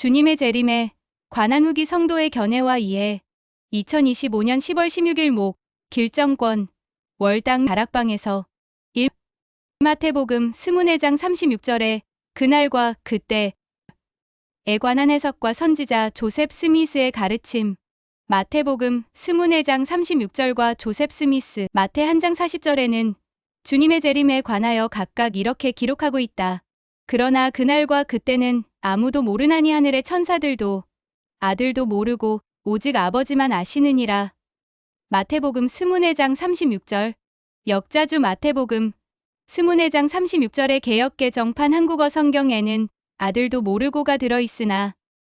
주님의 재림에 관한 후기 성도의 견해와 이해. 2025년 10월 16일 목 길정권 월당 다락방에서 1. 마태복음 스문회장 36절에 그날과 그때에 관한 해석과 선지자 조셉 스미스의 가르침. 마태복음 스문회장 36절과 조셉 스미스 마태 한 장 40절에는 주님의 재림에 관하여 각각 이렇게 기록하고 있다. 그러나 그날과 그때는 아무도 모르나니 하늘의 천사들도 아들도 모르고 오직 아버지만 아시느니라. 마태복음 스문회장 36절. 역자주 마태복음 스문회장 36절의 개역개정판 한국어 성경에는 아들도 모르고가 들어있으나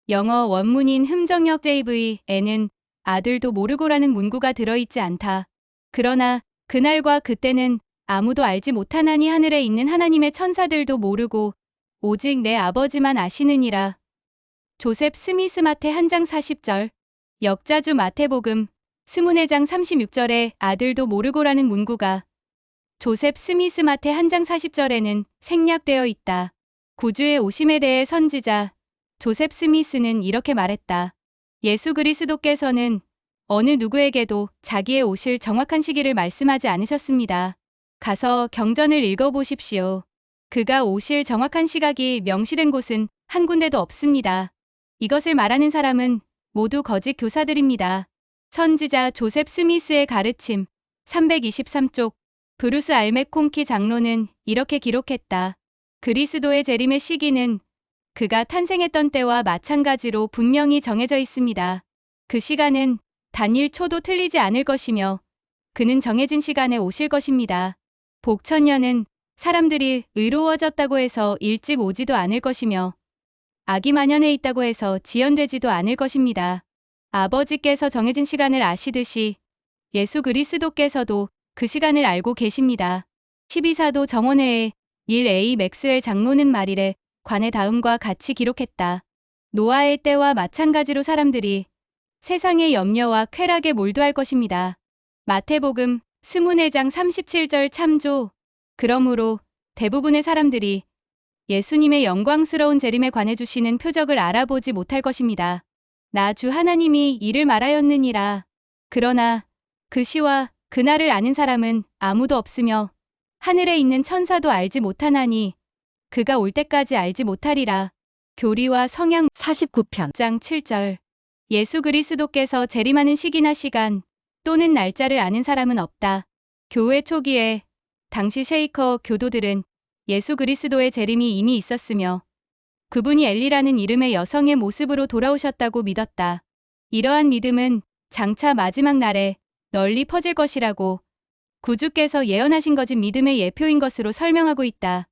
영어 원문인 흠정역 JV에는 아들도 모르고라는 문구가 들어있지 않다. 그러나 그날과 그때는 아무도 알지 못하나니 하늘에 있는 하나님의 천사들도 모르고 오직 내 아버지만 아시느니라. 조셉 스미스 마태 한 장 40절. 역자주 마태복음 스문회장 36절에 아들도 모르고라는 문구가 조셉 스미스 마태 한 장 40절에는 생략되어 있다. 구주의 오심에 대해 선지자 조셉 스미스는 이렇게 말했다. 예수 그리스도께서는 어느 누구에게도 자기의 오실 정확한 시기를 말씀하지 않으셨습니다. 가서 경전을 읽어보십시오. 그가 오실 정확한 시각이 명시된 곳은 한 군데도 없습니다. 이것을 말하는 사람은 모두 거짓 교사들입니다. 선지자 조셉 스미스의 가르침 323쪽. 브루스 알맥콩키 장로는 이렇게 기록했다. 그리스도의 재림의 시기는 그가 탄생했던 때와 마찬가지로 분명히 정해져 있습니다. 그 시간은 단일 초도 틀리지 않을 것이며 그는 정해진 시간에 오실 것입니다. 복천년은 사람들이 의로워졌다고 해서 일찍 오지도 않을 것이며 악이 만연해 있다고 해서 지연되지도 않을 것입니다. 아버지께서 정해진 시간을 아시듯이 예수 그리스도께서도 그 시간을 알고 계십니다. 12사도 정원회의 1A 맥스웰 장로는 말일에 관해 다음과 같이 기록했다. 노아의 때와 마찬가지로 사람들이 세상의 염려와 쾌락에 몰두할 것입니다. 마태복음 스문회장 37절 참조. 그러므로 대부분의 사람들이 예수님의 영광스러운 재림에 관해 주시는 표적을 알아보지 못할 것입니다. 나 주 하나님이 이를 말하였느니라. 그러나 그 시와 그날을 아는 사람은 아무도 없으며 하늘에 있는 천사도 알지 못하나니 그가 올 때까지 알지 못하리라. 교리와 성향 49편 장 7절. 예수 그리스도께서 재림하는 시기나 시간 또는 날짜를 아는 사람은 없다. 교회 초기에 당시 쉐이커 교도들은 예수 그리스도의 재림이 이미 있었으며 그분이 엘리라는 이름의 여성의 모습으로 돌아오셨다고 믿었다. 이러한 믿음은 장차 마지막 날에 널리 퍼질 것이라고 구주께서 예언하신 거짓 믿음의 예표인 것으로 설명하고 있다.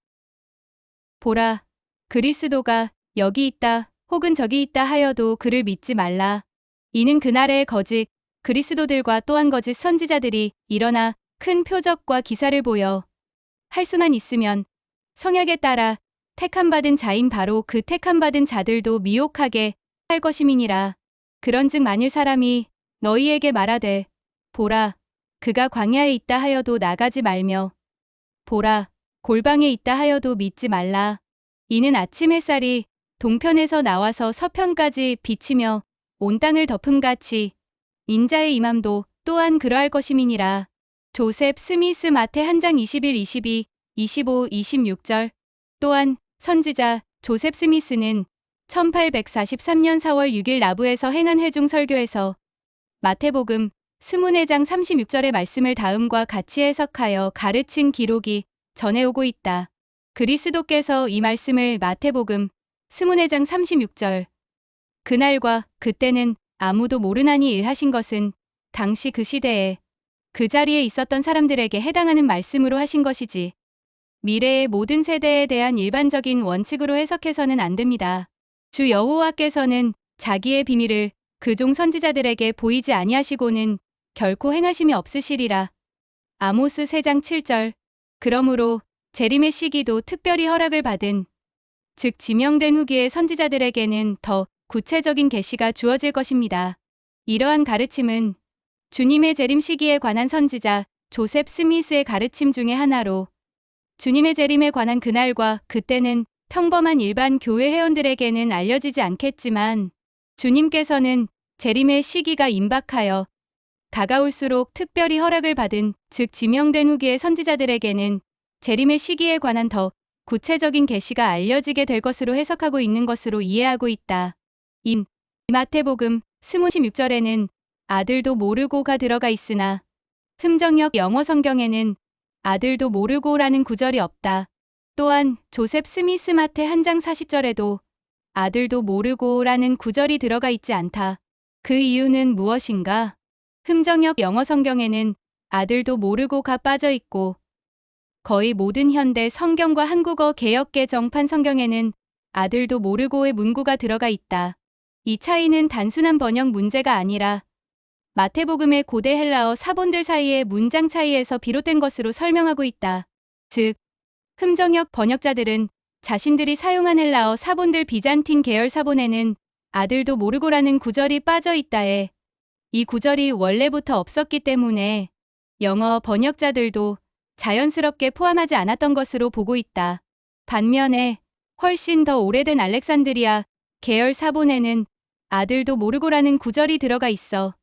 보라, 그리스도가 여기 있다 혹은 저기 있다 하여도 그를 믿지 말라. 이는 그날의 거짓 그리스도들과 또한 거짓 선지자들이 일어나 큰 표적과 기사를 보여 할 수만 있으면 성약에 따라 택함받은 자인 바로 그 택함받은 자들도 미혹하게 할 것임이니라. 그런즉 만일 사람이 너희에게 말하되 보라, 그가 광야에 있다 하여도 나가지 말며 보라, 골방에 있다 하여도 믿지 말라. 이는 아침 햇살이 동편에서 나와서 서편까지 비치며 온 땅을 덮음같이 인자의 임함도 또한 그러할 것임이니라. 조셉 스미스 마태 한 장 21, 22, 25, 26절. 또한 선지자 조셉 스미스는 1843년 4월 6일 나부에서 행한 회중 설교에서 마태복음 스문회장 36절의 말씀을 다음과 같이 해석하여 가르친 기록이 전해오고 있다. 그리스도께서 이 말씀을 마태복음 스문회장 36절 그날과 그때는 아무도 모르나니 일하신 것은 당시 그 시대에 그 자리에 있었던 사람들에게 해당하는 말씀으로 하신 것이지 미래의 모든 세대에 대한 일반적인 원칙으로 해석해서는 안 됩니다. 주 여호와께서는 자기의 비밀을 그종 선지자들에게 보이지 아니하시고는 결코 행하심이 없으시리라. 아모스 3장 7절. 그러므로 재림의 시기도 특별히 허락을 받은 즉 지명된 후기의 선지자들에게는 더 구체적인 계시가 주어질 것입니다. 이러한 가르침은 주님의 재림 시기에 관한 선지자 조셉 스미스의 가르침 중의 하나로 주님의 재림에 관한 그날과 그때는 평범한 일반 교회 회원들에게는 알려지지 않겠지만 주님께서는 재림의 시기가 임박하여 다가올수록 특별히 허락을 받은, 즉 지명된 후기의 선지자들에게는 재림의 시기에 관한 더 구체적인 계시가 알려지게 될 것으로 해석하고 있는 것으로 이해하고 있다. 이 마태복음 26절에는 아들도 모르고가 들어가 있으나 흠정역 영어 성경에는 아들도 모르고라는 구절이 없다. 또한 조셉 스미스 마태 한 장 40절에도 아들도 모르고라는 구절이 들어가 있지 않다. 그 이유는 무엇인가? 흠정역 영어 성경에는 아들도 모르고가 빠져 있고 거의 모든 현대 성경과 한국어 개역개 정판 성경에는 아들도 모르고의 문구가 들어가 있다. 이 차이는 단순한 번역 문제가 아니라 마태복음의 고대 헬라어 사본들 사이의 문장 차이에서 비롯된 것으로 설명하고 있다. 즉, 흠정역 번역자들은 자신들이 사용한 헬라어 사본들 비잔틴 계열 사본에는 아들도 모르고라는 구절이 빠져 있다에 이 구절이 원래부터 없었기 때문에 영어 번역자들도 자연스럽게 포함하지 않았던 것으로 보고 있다. 반면에 훨씬 더 오래된 알렉산드리아 계열 사본에는 아들도 모르고라는 구절이 들어가 있어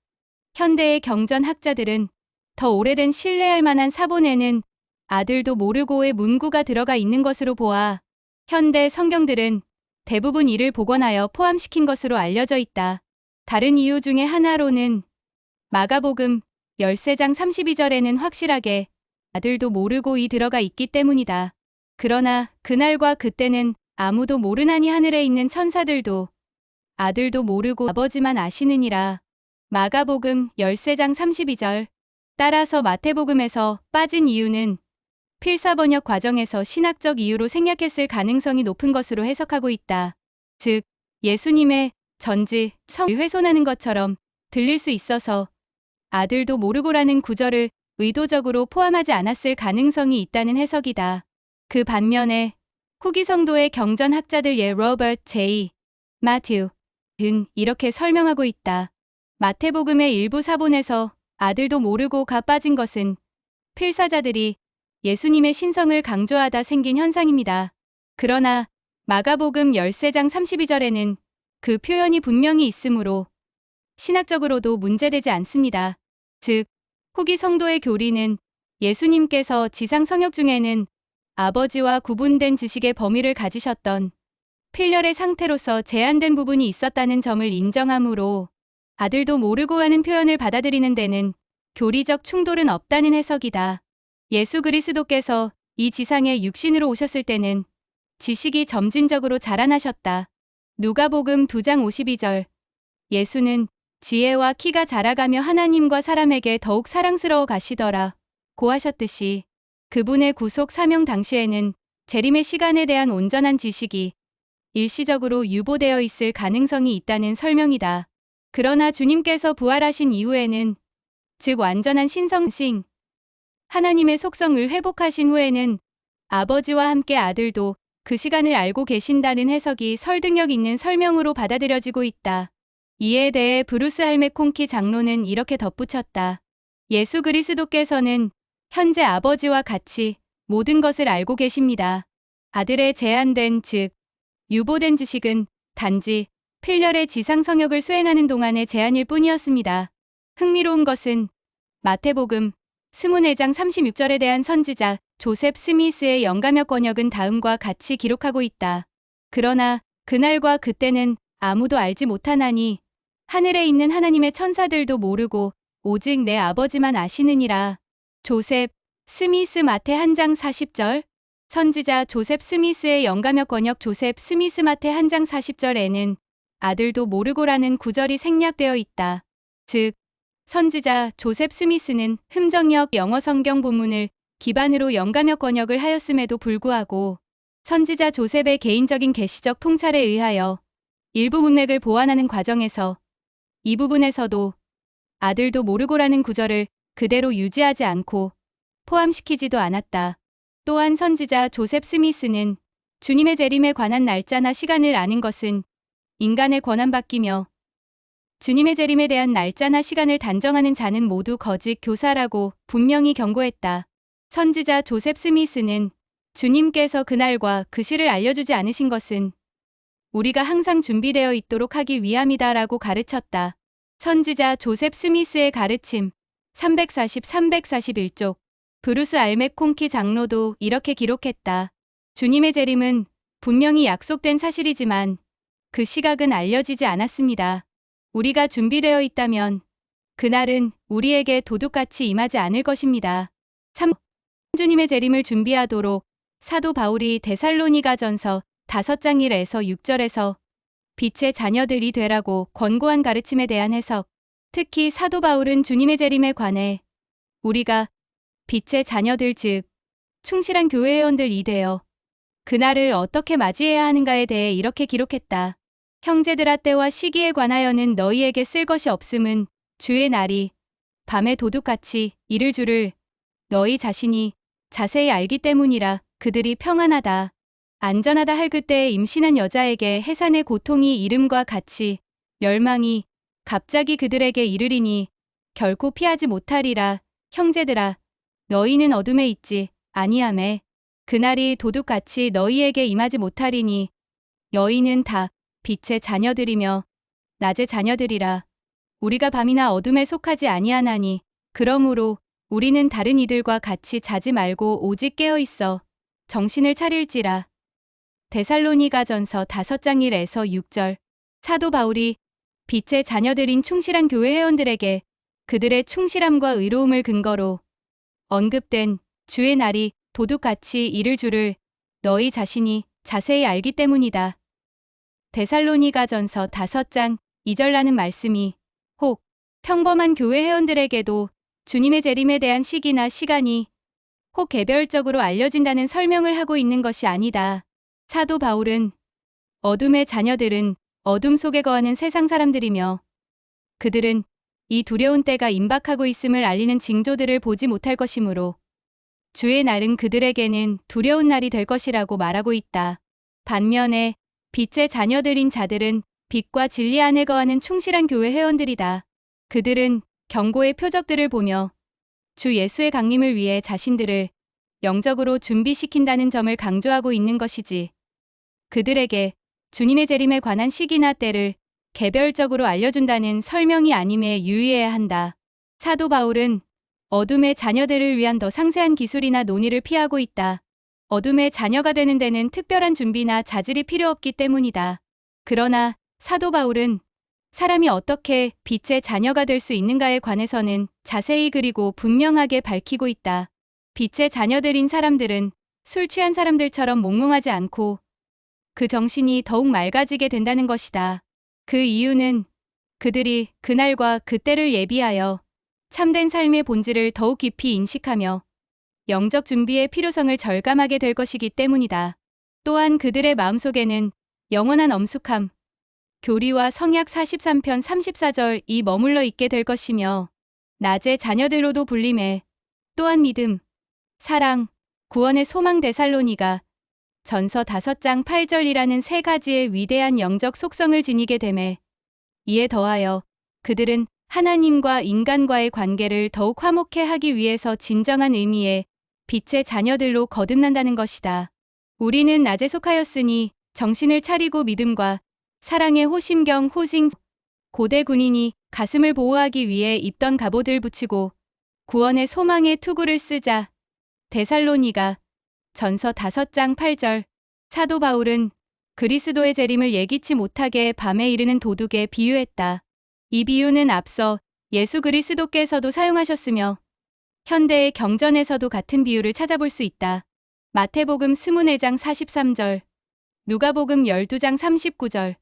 현대의 경전학자들은 더 오래된 신뢰할 만한 사본에는 아들도 모르고의 문구가 들어가 있는 것으로 보아 현대 성경들은 대부분 이를 복원하여 포함시킨 것으로 알려져 있다. 다른 이유 중에 하나로는 마가복음 13장 32절에는 확실하게 아들도 모르고이 들어가 있기 때문이다. 그러나 그날과 그때는 아무도 모르나니 하늘에 있는 천사들도 아들도 모르고 아버지만 아시느니라. 마가복음 13장 32절. 따라서 마태복음에서 빠진 이유는 필사번역 과정에서 신학적 이유로 생략했을 가능성이 높은 것으로 해석하고 있다. 즉, 예수님의 전지, 성을 훼손하는 것처럼 들릴 수 있어서 아들도 모르고라는 구절을 의도적으로 포함하지 않았을 가능성이 있다는 해석이다. 그 반면에 후기 성도의 경전학자들 로버트 J. 마튜 등 이렇게 설명하고 있다. 마태복음의 일부 사본에서 아들도 모르고가 빠진 것은 필사자들이 예수님의 신성을 강조하다 생긴 현상입니다. 그러나 마가복음 13장 32절에는 그 표현이 분명히 있으므로 신학적으로도 문제되지 않습니다. 즉, 후기 성도의 교리는 예수님께서 지상 성역 중에는 아버지와 구분된 지식의 범위를 가지셨던 필렬의 상태로서 제한된 부분이 있었다는 점을 인정하므로 아들도 모르고 하는 표현을 받아들이는 데는 교리적 충돌은 없다는 해석이다. 예수 그리스도께서 이 지상에 육신으로 오셨을 때는 지식이 점진적으로 자라나셨다. 누가복음 2장 52절. 예수는 지혜와 키가 자라가며 하나님과 사람에게 더욱 사랑스러워 가시더라 고 하셨듯이 그분의 구속 사명 당시에는 재림의 시간에 대한 온전한 지식이 일시적으로 유보되어 있을 가능성이 있다는 설명이다. 그러나 주님께서 부활하신 이후에는, 즉 완전한 신성신, 하나님의 속성을 회복하신 후에는 아버지와 함께 아들도 그 시간을 알고 계신다는 해석이 설득력 있는 설명으로 받아들여지고 있다. 이에 대해 브루스 할메콩키 장로는 이렇게 덧붙였다. 예수 그리스도께서는 현재 아버지와 같이 모든 것을 알고 계십니다. 아들의 제한된, 즉 유보된 지식은 단지 필렬의 지상 성역을 수행하는 동안의 제한일 뿐이었습니다. 흥미로운 것은 마태복음 24장 36절에 대한 선지자 조셉 스미스의 영감역 번역은 다음과 같이 기록하고 있다. 그러나 그날과 그때는 아무도 알지 못하나니 하늘에 있는 하나님의 천사들도 모르고 오직 내 아버지만 아시느니라. 조셉 스미스 마태 한 장 40절. 선지자 조셉 스미스의 영감역 번역 조셉 스미스 마태 한 장 40절에는 아들도 모르고라는 구절이 생략되어 있다. 즉, 선지자 조셉 스미스는 흠정역 영어 성경 본문을 기반으로 영감역 번역을 하였음에도 불구하고 선지자 조셉의 개인적인 계시적 통찰에 의하여 일부 문맥을 보완하는 과정에서 이 부분에서도 아들도 모르고라는 구절을 그대로 유지하지 않고 포함시키지도 않았다. 또한 선지자 조셉 스미스는 주님의 재림에 관한 날짜나 시간을 아는 것은 인간의 권한받기며 주님의 재림에 대한 날짜나 시간을 단정하는 자는 모두 거짓 교사라고 분명히 경고했다. 선지자 조셉 스미스는 주님께서 그날과 그 시를 알려주지 않으신 것은 우리가 항상 준비되어 있도록 하기 위함이다라고 가르쳤다. 선지자 조셉 스미스의 가르침 341쪽 브루스 알맥콩키 장로도 이렇게 기록했다. 주님의 재림은 분명히 약속된 사실이지만 그 시각은 알려지지 않았습니다. 우리가 준비되어 있다면 그날은 우리에게 도둑같이 임하지 않을 것입니다. 3. 주님의 재림을 준비하도록 사도 바울이 데살로니가전서 5장 1에서 6절에서 빛의 자녀들이 되라고 권고한 가르침에 대한 해석. 특히 사도 바울은 주님의 재림에 관해 우리가 빛의 자녀들 즉 충실한 교회 회원들이 되어 그날을 어떻게 맞이해야 하는가에 대해 이렇게 기록했다. 형제들아 때와 시기에 관하여는 너희에게 쓸 것이 없음은 주의 날이 밤에 도둑같이 이를 줄을 너희 자신이 자세히 알기 때문이라. 그들이 평안하다, 안전하다 할 그때에 임신한 여자에게 해산의 고통이 이름과 같이 멸망이 갑자기 그들에게 이르리니 결코 피하지 못하리라. 형제들아 너희는 어둠에 있지 아니하매 그날이 도둑같이 너희에게 임하지 못하리니 너희는 다 빛의 자녀들이며 낮의 자녀들이라. 우리가 밤이나 어둠에 속하지 아니하나니 그러므로 우리는 다른 이들과 같이 자지 말고 오직 깨어 있어 정신을 차릴지라. 데살로니가전서 5장 1에서 6절 사도 바울이 빛의 자녀들인 충실한 교회 회원들에게 그들의 충실함과 의로움을 근거로 언급된 주의 날이 도둑같이 이를 줄을 너희 자신이 자세히 알기 때문이다. 데살로니가전서 5장 2절라는 말씀이 혹 평범한 교회 회원들에게도 주님의 재림에 대한 시기나 시간이 혹 개별적으로 알려진다는 설명을 하고 있는 것이 아니다. 사도 바울은 어둠의 자녀들은 어둠 속에 거하는 세상 사람들이며 그들은 이 두려운 때가 임박하고 있음을 알리는 징조들을 보지 못할 것이므로 주의 날은 그들에게는 두려운 날이 될 것이라고 말하고 있다. 반면에 빛의 자녀들인 자들은 빛과 진리 안에 거하는 충실한 교회 회원들이다. 그들은 경고의 표적들을 보며 주 예수의 강림을 위해 자신들을 영적으로 준비시킨다는 점을 강조하고 있는 것이지 그들에게 주님의 재림에 관한 시기나 때를 개별적으로 알려준다는 설명이 아님에 유의해야 한다. 사도 바울은 어둠의 자녀들을 위한 더 상세한 기술이나 논의를 피하고 있다. 어둠의 자녀가 되는 데는 특별한 준비나 자질이 필요 없기 때문이다. 그러나 사도 바울은 사람이 어떻게 빛의 자녀가 될 수 있는가에 관해서는 자세히 그리고 분명하게 밝히고 있다. 빛의 자녀들인 사람들은 술 취한 사람들처럼 몽롱하지 않고 그 정신이 더욱 맑아지게 된다는 것이다. 그 이유는 그들이 그날과 그때를 예비하여 참된 삶의 본질을 더욱 깊이 인식하며 영적 준비의 필요성을 절감하게 될 것이기 때문이다. 또한 그들의 마음속에는 영원한 엄숙함, 교리와 성약 43편 34절이 머물러 있게 될 것이며 낮의 자녀들로도 불림해 또한 믿음, 사랑, 구원의 소망 데살로니가 전서 5장 8절이라는 세 가지의 위대한 영적 속성을 지니게 되매 이에 더하여 그들은 하나님과 인간과의 관계를 더욱 화목해 하기 위해서 진정한 의미의 빛의 자녀들로 거듭난다는 것이다. 우리는 낮에 속하였으니 정신을 차리고 믿음과 사랑의 호심경 호싱 고대 군인이 가슴을 보호하기 위해 입던 갑옷을 붙이고 구원의 소망의 투구를 쓰자. 데살로니가 전서 5장 8절 사도 바울은 그리스도의 재림을 예기치 못하게 밤에 이르는 도둑에 비유했다. 이 비유는 앞서 예수 그리스도께서도 사용하셨으며 현대의 경전에서도 같은 비유를 찾아볼 수 있다. 마태복음 24장 43절, 누가복음 12장 39절,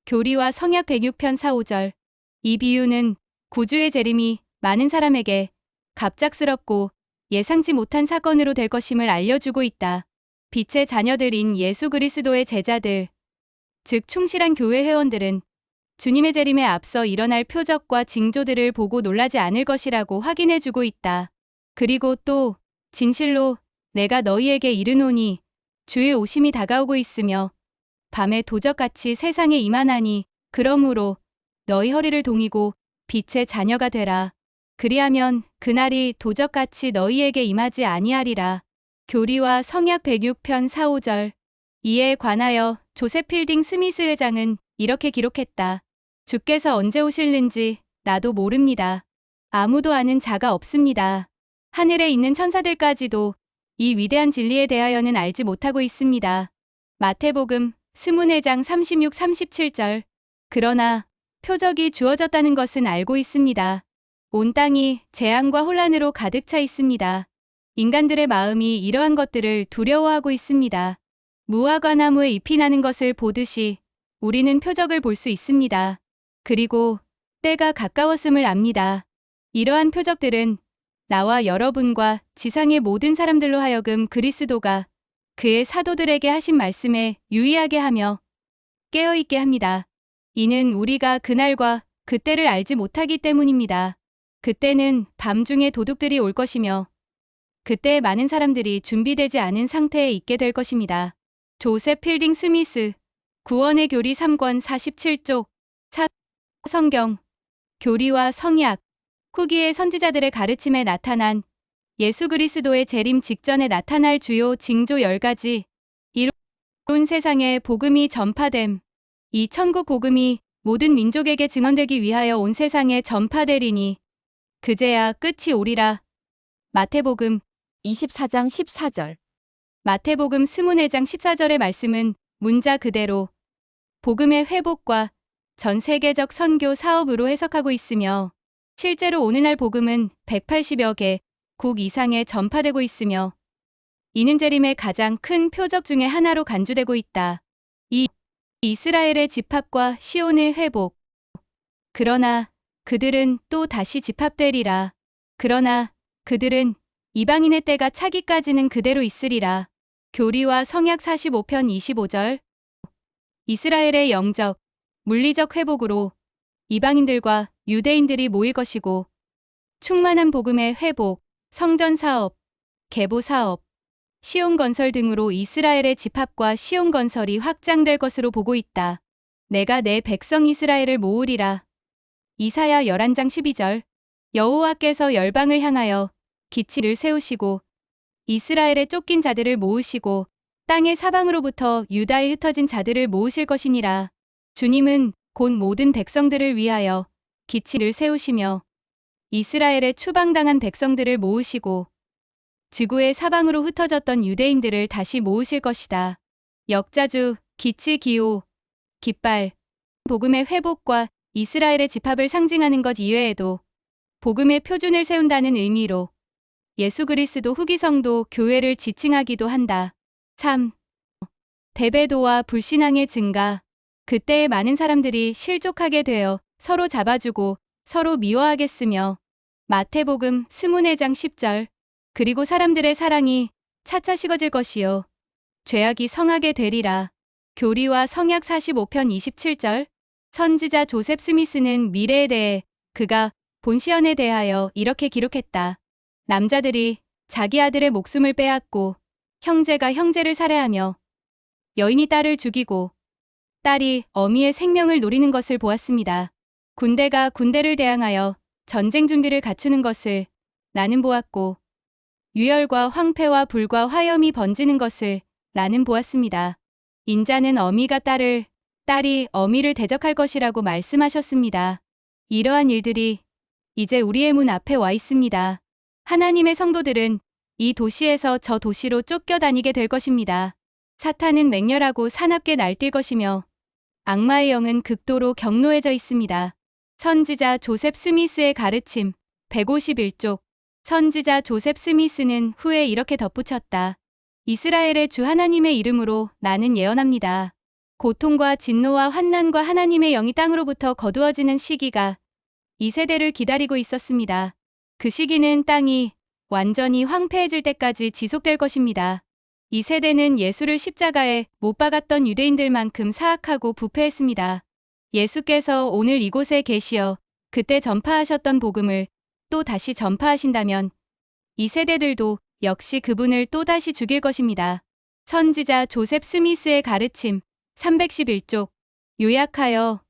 교리와 성약 106편 4, 5절. 이 비유는 구주의 재림이 많은 사람에게 갑작스럽고 예상치 못한 사건으로 될 것임을 알려주고 있다. 빛의 자녀들인 예수 그리스도의 제자들, 즉 충실한 교회 회원들은 주님의 재림에 앞서 일어날 표적과 징조들을 보고 놀라지 않을 것이라고 확인해주고 있다. 그리고 또 진실로 내가 너희에게 이르노니 주의 오심이 다가오고 있으며 밤에 도적같이 세상에 임하나니 그러므로 너희 허리를 동이고 빛의 자녀가 되라. 그리하면 그날이 도적같이 너희에게 임하지 아니하리라. 교리와 성약 106편 4-5절. 이에 관하여 조셉 필딩 스미스 회장은 이렇게 기록했다. 주께서 언제 오실는지 나도 모릅니다. 아무도 아는 자가 없습니다. 하늘에 있는 천사들까지도 이 위대한 진리에 대하여는 알지 못하고 있습니다. 마태복음 24장 36-37절. 그러나 표적이 주어졌다는 것은 알고 있습니다. 온 땅이 재앙과 혼란으로 가득 차 있습니다. 인간들의 마음이 이러한 것들을 두려워하고 있습니다. 무화과 나무에 잎이 나는 것을 보듯이 우리는 표적을 볼 수 있습니다. 그리고 때가 가까웠음을 압니다. 이러한 표적들은 나와 여러분과 지상의 모든 사람들로 하여금 그리스도가 그의 사도들에게 하신 말씀에 유의하게 하며 깨어있게 합니다. 이는 우리가 그날과 그때를 알지 못하기 때문입니다. 그때는 밤중에 도둑들이 올 것이며 그때 많은 사람들이 준비되지 않은 상태에 있게 될 것입니다. 조셉 필딩 스미스, 구원의 교리 3권 47쪽. 성경, 교리와 성약, 후기의 선지자들의 가르침에 나타난 예수 그리스도의 재림 직전에 나타날 주요 징조 10가지. 이로운 세상에 복음이 전파됨. 이 천국 복음이 모든 민족에게 증언되기 위하여 온 세상에 전파되리니 그제야 끝이 오리라. 마태복음 24장 14절. 마태복음 24장 14절의 말씀은 문자 그대로 복음의 회복과 전 세계적 선교 사업으로 해석하고 있으며 실제로 오늘날 복음은 180여 개국 이상에 전파되고 있으며 이는 재림의 가장 큰 표적 중의 하나로 간주되고 있다. 이 이스라엘의 집합과 시온의 회복. 그러나 그들은 또 다시 집합되리라. 그러나 그들은 이방인의 때가 차기까지는 그대로 있으리라. 교리와 성약 45편 25절. 이스라엘의 영적, 물리적 회복으로 이방인들과 유대인들이 모일 것이고 충만한 복음의 회복, 성전 사업, 계보 사업, 시온 건설 등으로 이스라엘의 집합과 시온 건설이 확장될 것으로 보고 있다. 내가 내 백성 이스라엘을 모으리라. 이사야 11장 12절. 여호와께서 열방을 향하여 기치를 세우시고 이스라엘의 쫓긴 자들을 모으시고 땅의 사방으로부터 유다에 흩어진 자들을 모으실 것이니라. 주님은 곧 모든 백성들을 위하여 기치를 세우시며 이스라엘의 추방당한 백성들을 모으시고 지구의 사방으로 흩어졌던 유대인들을 다시 모으실 것이다. 역자주, 기치, 기호, 깃발, 복음의 회복과 이스라엘의 집합을 상징하는 것 이외에도 복음의 표준을 세운다는 의미로 예수 그리스도 후기 성도 교회를 지칭하기도 한다. 3. 대배도와 불신앙의 증가. 그때에 많은 사람들이 실족하게 되어 서로 잡아주고 서로 미워하겠으며 마태복음 24장 10절. 그리고 사람들의 사랑이 차차 식어질 것이요 죄악이 성하게 되리라. 교리와 성약 45편 27절. 선지자 조셉 스미스는 미래에 대해 그가 본 시연에 대하여 이렇게 기록했다. 남자들이 자기 아들의 목숨을 빼앗고 형제가 형제를 살해하며 여인이 딸을 죽이고 딸이 어미의 생명을 노리는 것을 보았습니다. 군대가 군대를 대항하여 전쟁 준비를 갖추는 것을 나는 보았고 유혈과 황폐와 불과 화염이 번지는 것을 나는 보았습니다. 인자는 어미가 딸을, 딸이 어미를 대적할 것이라고 말씀하셨습니다. 이러한 일들이 이제 우리의 문 앞에 와 있습니다. 하나님의 성도들은 이 도시에서 저 도시로 쫓겨다니게 될 것입니다. 사탄은 맹렬하고 사납게 날뛸 것이며 악마의 영은 극도로 격노해져 있습니다. 선지자 조셉 스미스의 가르침 151쪽. 선지자 조셉 스미스는 후에 이렇게 덧붙였다. 이스라엘의 주 하나님의 이름으로 나는 예언합니다. 고통과 진노와 환난과 하나님의 영이 땅으로부터 거두어지는 시기가 이 세대를 기다리고 있었습니다. 그 시기는 땅이 완전히 황폐해질 때까지 지속될 것입니다. 이 세대는 예수를 십자가에 못 박았던 유대인들만큼 사악하고 부패했습니다. 예수께서 오늘 이곳에 계시어 그때 전파하셨던 복음을 또 다시 전파하신다면 이 세대들도 역시 그분을 또다시 죽일 것입니다. 선지자 조셉 스미스의 가르침 311쪽. 요약하여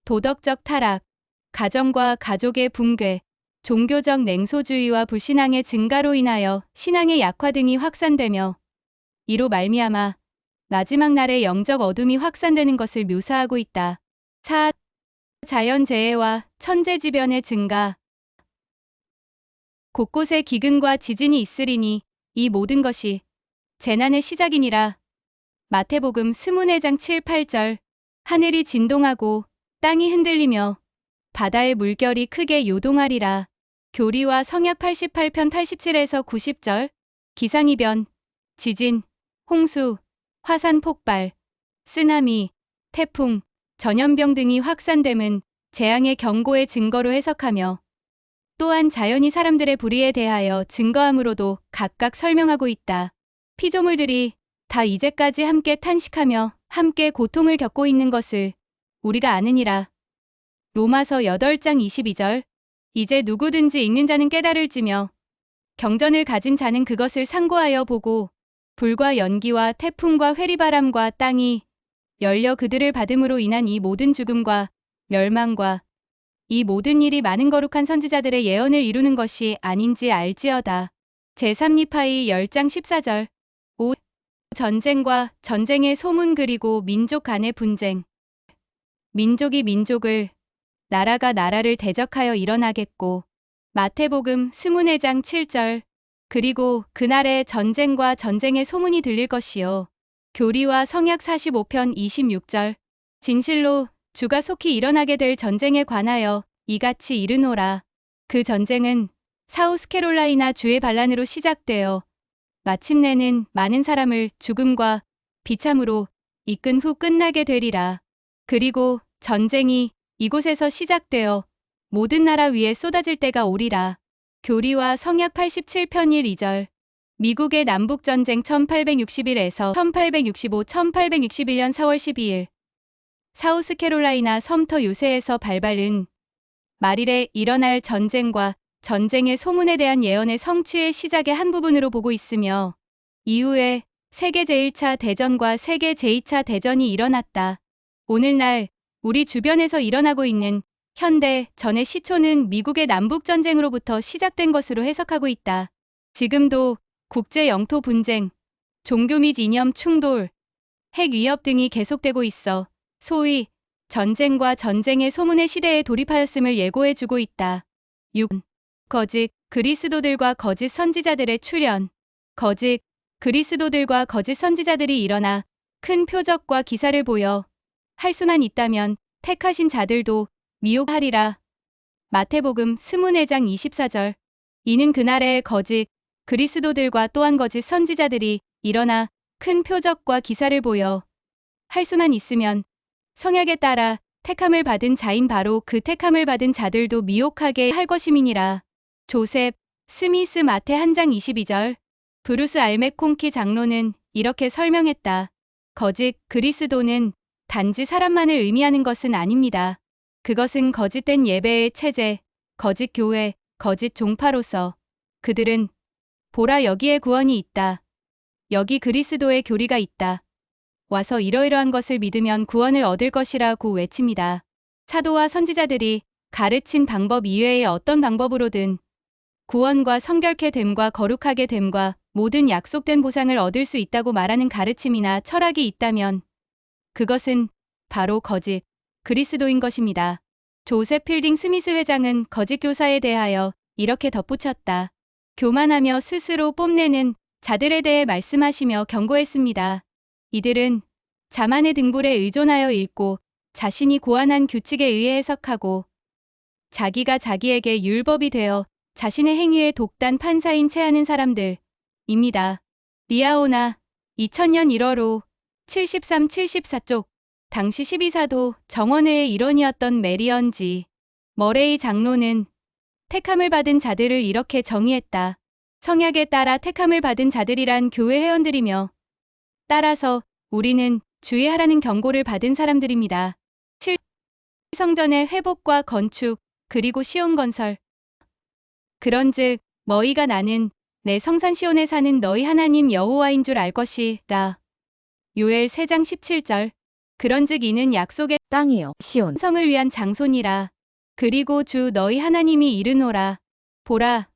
도덕적 타락, 가정과 가족의 붕괴, 종교적 냉소주의와 불신앙의 증가로 인하여 신앙의 약화 등이 확산되며 이로 말미암아 마지막 날의 영적 어둠이 확산되는 것을 묘사하고 있다. 4. 자연재해와 천재지변의 증가. 곳곳에 기근과 지진이 있으리니 이 모든 것이 재난의 시작이니라. 마태복음 24장 7, 8절. 하늘이 진동하고 땅이 흔들리며 바다의 물결이 크게 요동하리라. 교리와 성약 88편 87에서 90절. 기상이변, 지진, 홍수, 화산 폭발, 쓰나미, 태풍, 전염병 등이 확산됨은 재앙의 경고의 증거로 해석하며 또한 자연이 사람들의 불의에 대하여 증거함으로도 각각 설명하고 있다. 피조물들이 다 이제까지 함께 탄식하며 함께 고통을 겪고 있는 것을 우리가 아느니라. 로마서 8장 22절. 이제 누구든지 읽는 자는 깨달을지며 경전을 가진 자는 그것을 상고하여 보고 불과 연기와 태풍과 회리바람과 땅이 열려 그들을 받음으로 인한 이 모든 죽음과 멸망과 이 모든 일이 많은 거룩한 선지자들의 예언을 이루는 것이 아닌지 알지어다. 제3니파이 10장 14절. 5. 전쟁과 전쟁의 소문 그리고 민족 간의 분쟁. 민족이 민족을, 나라가 나라를 대적하여 일어나겠고. 마태복음 24장 7절. 그리고 그날에 전쟁과 전쟁의 소문이 들릴 것이요. 교리와 성약 45편 26절. 진실로 주가 속히 일어나게 될 전쟁에 관하여 이같이 이르노라. 그 전쟁은 사우스캐롤라이나 주의 반란으로 시작되어 마침내는 많은 사람을 죽음과 비참으로 이끈 후 끝나게 되리라. 그리고 전쟁이 이곳에서 시작되어 모든 나라 위에 쏟아질 때가 오리라. 교리와 성약 87편 1, 2절. 미국의 남북전쟁 1861에서 1865, 1861년 4월 12일. 사우스캐롤라이나 섬터 요새에서 발발은 말일에 일어날 전쟁과 전쟁의 소문에 대한 예언의 성취의 시작의 한 부분으로 보고 있으며 이후에 세계 제1차 대전과 세계 제2차 대전이 일어났다. 오늘날 우리 주변에서 일어나고 있는 현대 전의 시초는 미국의 남북전쟁으로부터 시작된 것으로 해석하고 있다. 지금도 국제 영토 분쟁, 종교 및 이념 충돌, 핵 위협 등이 계속되고 있어 소위 전쟁과 전쟁의 소문의 시대에 돌입하였음을 예고해주고 있다. 6. 거짓 그리스도들과 거짓 선지자들의 출현. 거짓 그리스도들과 거짓 선지자들이 일어나 큰 표적과 기사를 보여 할 수만 있다면 택하신 자들도 미혹하리라. 마태복음 24장 24절. 이는 그날에 거짓 그리스도들과 또한 거짓 선지자들이 일어나 큰 표적과 기사를 보여 할 수만 있으면 성약에 따라 택함을 받은 자인 바로 그 택함을 받은 자들도 미혹하게 할 것임이니라. 조셉 스미스 마태 1장 22절. 브루스 알맥콩키 장로는 이렇게 설명했다. 거짓 그리스도는 단지 사람만을 의미하는 것은 아닙니다. 그것은 거짓된 예배의 체제, 거짓 교회, 거짓 종파로서 그들은 보라 여기에 구원이 있다. 여기 그리스도의 교리가 있다. 와서 이러이러한 것을 믿으면 구원을 얻을 것이라고 외칩니다. 사도와 선지자들이 가르친 방법 이외의 어떤 방법으로든 구원과 성결케 됨과 거룩하게 됨과 모든 약속된 보상을 얻을 수 있다고 말하는 가르침이나 철학이 있다면 그것은 바로 거짓 그리스도인 것입니다. 조셉 필딩 스미스 회장은 거짓 교사에 대하여 이렇게 덧붙였다. 교만하며 스스로 뽐내는 자들에 대해 말씀하시며 경고했습니다. 이들은 자만의 등불에 의존하여 읽고 자신이 고안한 규칙에 의해 해석하고 자기가 자기에게 율법이 되어 자신의 행위에 독단 판사인 채 하는 사람들입니다. 리아오나 2000년 1월 5, 73-74쪽. 당시 12사도 정원회의 일원이었던 메리언 G. 머레이 장로는 택함을 받은 자들을 이렇게 정의했다. 성약에 따라 택함을 받은 자들이란 교회 회원들이며 따라서 우리는 주의하라는 경고를 받은 사람들입니다. 7. 성전의 회복과 건축 그리고 시온 건설. 그런즉 너희가 나는 내 성산 시온에 사는 너희 하나님 여호와인 줄 알 것이다. 요엘 3장 17절. 그런즉 이는 약속의 땅이요 시온 성을 위한 장소니라. 그리고 주 너희 하나님이 이르노라. 보라,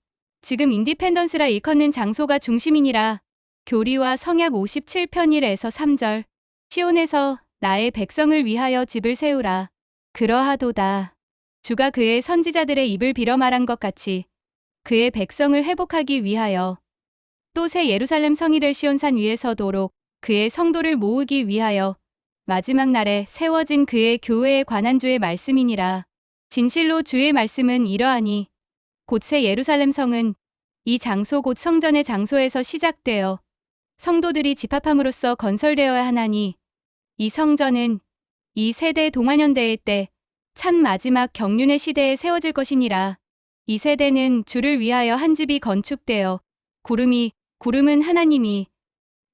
지금 인디펜던스라 일컫는 장소가 중심이니라. 교리와 성약 57편 1에서 3절. 시온에서 나의 백성을 위하여 집을 세우라. 그러하도다. 주가 그의 선지자들의 입을 빌어 말한 것 같이 그의 백성을 회복하기 위하여 또 새 예루살렘 성이 될 시온산 위에 서도록 그의 성도를 모으기 위하여 마지막 날에 세워진 그의 교회에 관한 주의 말씀이니라. 진실로 주의 말씀은 이러하니 곧 새 예루살렘 성은 이 장소 곧 성전의 장소에서 시작되어 성도들이 집합함으로써 건설되어야 하나니 이 성전은 이 세대 동안현대의 때 참 마지막 경륜의 시대에 세워질 것이니라. 이 세대는 주를 위하여 한 집이 건축되어 구름은 하나님이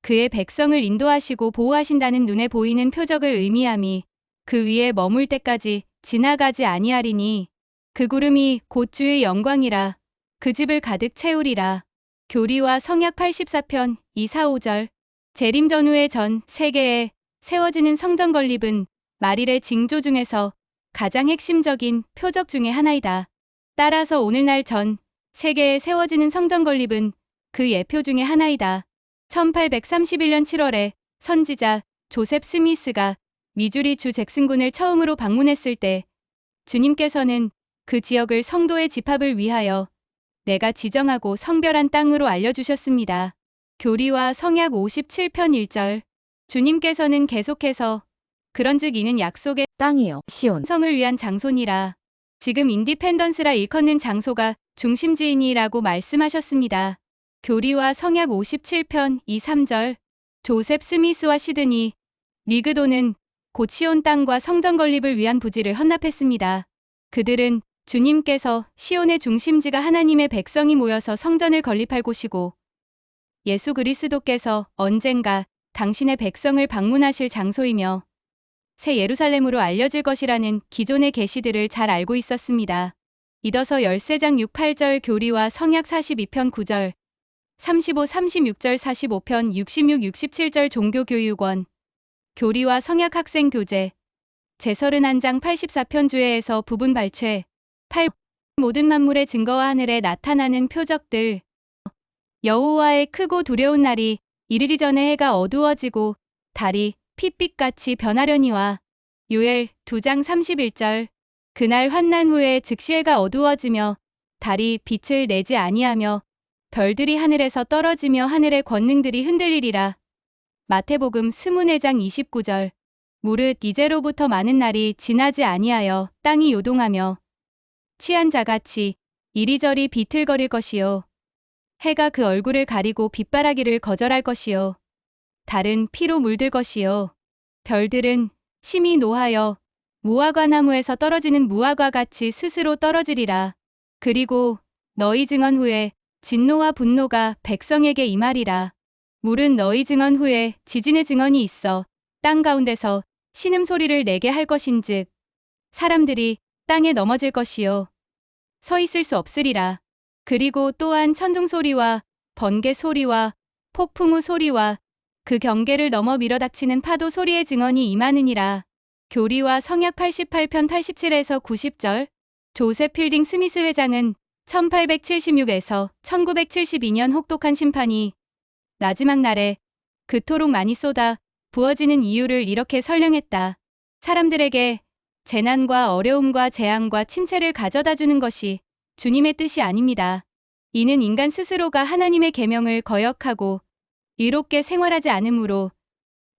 그의 백성을 인도하시고 보호하신다는 눈에 보이는 표적을 의미함이 그 위에 머물 때까지 지나가지 아니하리니 그 구름이 곧 주의 영광이라. 그 집을 가득 채우리라. 교리와 성약 84편 2, 4, 5절. 재림 전후의 전 세계에 세워지는 성전 건립은 말일의 징조 중에서 가장 핵심적인 표적 중의 하나이다. 따라서 오늘날 전 세계에 세워지는 성전 건립은 그 예표 중의 하나이다. 1831년 7월에 선지자 조셉 스미스가 미주리 주 잭슨군을 처음으로 방문했을 때 주님께서는 그 지역을 성도의 집합을 위하여 내가 지정하고 성별한 땅으로 알려주셨습니다. 교리와 성약 57편 1절. 주님께서는 계속해서 그런즉 이는 약속의 땅이요 시온 성을 위한 장소니라. 지금 인디펜던스라 일컫는 장소가 중심지이니라고 말씀하셨습니다. 교리와 성약 57편 2, 3절. 조셉 스미스와 시드니 리그도는 곧 시온 땅과 성전 건립을 위한 부지를 헌납했습니다. 그들은 주님께서 시온의 중심지가 하나님의 백성이 모여서 성전을 건립할 곳이고 예수 그리스도께서 언젠가 당신의 백성을 방문하실 장소이며 새 예루살렘으로 알려질 것이라는 기존의 계시들을 잘 알고 있었습니다. 이더서 13장 6, 8절. 교리와 성약 42편 9절 35, 36절 45편 66, 67절. 종교교육원 교리와 성약 학생 교재 제31장 84편 주해에서 부분 발췌 8. 모든 만물의 증거와 하늘에 나타나는 표적들. 여호와의 크고 두려운 날이 이르기 전에 해가 어두워지고 달이 핏빛같이 변하려니와. 요엘 2장 31절. 그날 환난 후에 즉시 해가 어두워지며 달이 빛을 내지 아니하며 별들이 하늘에서 떨어지며 하늘의 권능들이 흔들리리라. 마태복음 24장 29절. 무릇 이제로부터 많은 날이 지나지 아니하여 땅이 요동하며 취한 자같이 이리저리 비틀거릴 것이요. 해가 그 얼굴을 가리고 빛바라기를 거절할 것이요. 달은 피로 물들 것이요. 별들은 심히 노하여 무화과 나무에서 떨어지는 무화과 같이 스스로 떨어지리라. 그리고 너희 증언 후에 진노와 분노가 백성에게 임하리라. 물은 너희 증언 후에 지진의 증언이 있어 땅 가운데서 신음소리를 내게 할 것인즉 사람들이 땅에 넘어질 것이요 서 있을 수 없으리라. 그리고 또한 천둥 소리와 번개 소리와 폭풍우 소리와 그 경계를 넘어 밀어닥치는 파도 소리의 증언이 임하느니라. 교리와 성약 88편 87에서 90절. 조셉 필딩 스미스 회장은 1876에서 1972년 혹독한 심판이 마지막 날에 그토록 많이 쏟아 부어지는 이유를 이렇게 설명했다. 사람들에게 재난과 어려움과 재앙과 침체를 가져다 주는 것이 주님의 뜻이 아닙니다. 이는 인간 스스로가 하나님의 계명을 거역하고 의롭게 생활하지 않으므로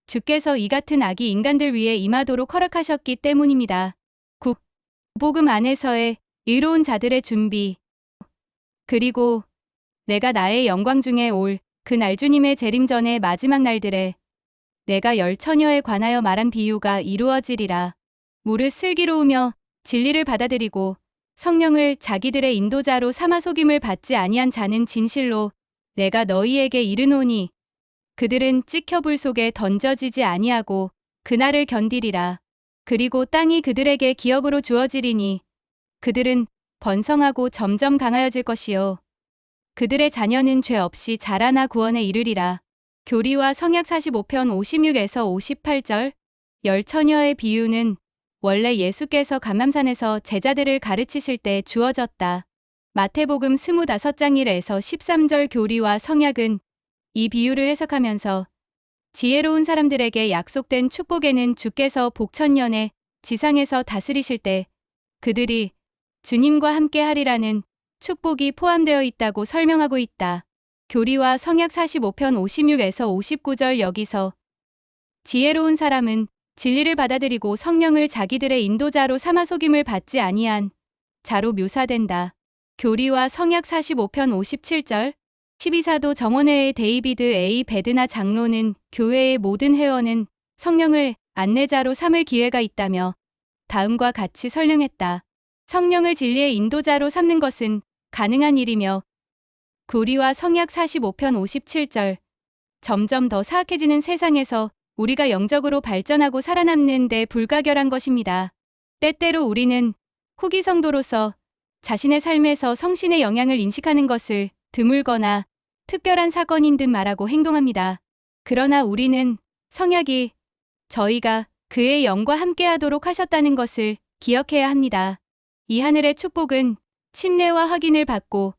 주께서 이 같은 악이 인간들 위에 임하도록 허락하셨기 때문입니다. 복음 안에서의 의로운 자들의 준비. 그리고 내가 나의 영광 중에 올 그 날 주님의 재림 전의 마지막 날들에 내가 열 처녀에 관하여 말한 비유가 이루어지리라. 무릇 슬기로우며 진리를 받아들이고 성령을 자기들의 인도자로 삼아 속임을 받지 아니한 자는 진실로 내가 너희에게 이르노니 그들은 찍혀 불 속에 던져지지 아니하고 그날을 견디리라. 그리고 땅이 그들에게 기업으로 주어지리니 그들은 번성하고 점점 강하여질 것이요 그들의 자녀는 죄 없이 자라나 구원에 이르리라. 교리와 성약 45편 56에서 58절. 열 처녀의 비유는 원래 예수께서 감람산에서 제자들을 가르치실 때 주어졌다. 마태복음 25장 1에서 13절 교리와 성약은 이 비유를 해석하면서 지혜로운 사람들에게 약속된 축복에는 주께서 복천년에 지상에서 다스리실 때 그들이 주님과 함께 하리라는 축복이 포함되어 있다고 설명하고 있다. 교리와 성약 45편 56에서 59절 여기서 지혜로운 사람은 진리를 받아들이고 성령을 자기들의 인도자로 삼아 속임을 받지 아니한 자로 묘사된다. 교리와 성약 45편 57절 12사도 정원회의 데이비드 A. 베드나 장로는 교회의 모든 회원은 성령을 안내자로 삼을 기회가 있다며 다음과 같이 설명했다. 성령을 진리의 인도자로 삼는 것은 가능한 일이며 교리와 성약 45편 57절 점점 더 사악해지는 세상에서 우리가 영적으로 발전하고 살아남는 데 불가결한 것입니다. 때때로 우리는 후기 성도로서 자신의 삶에서 성신의 영향을 인식하는 것을 드물거나 특별한 사건인 듯 말하고 행동합니다. 그러나 우리는 성약이 저희가 그의 영과 함께하도록 하셨다는 것을 기억해야 합니다. 이 하늘의 축복은 침례와 확인을 받고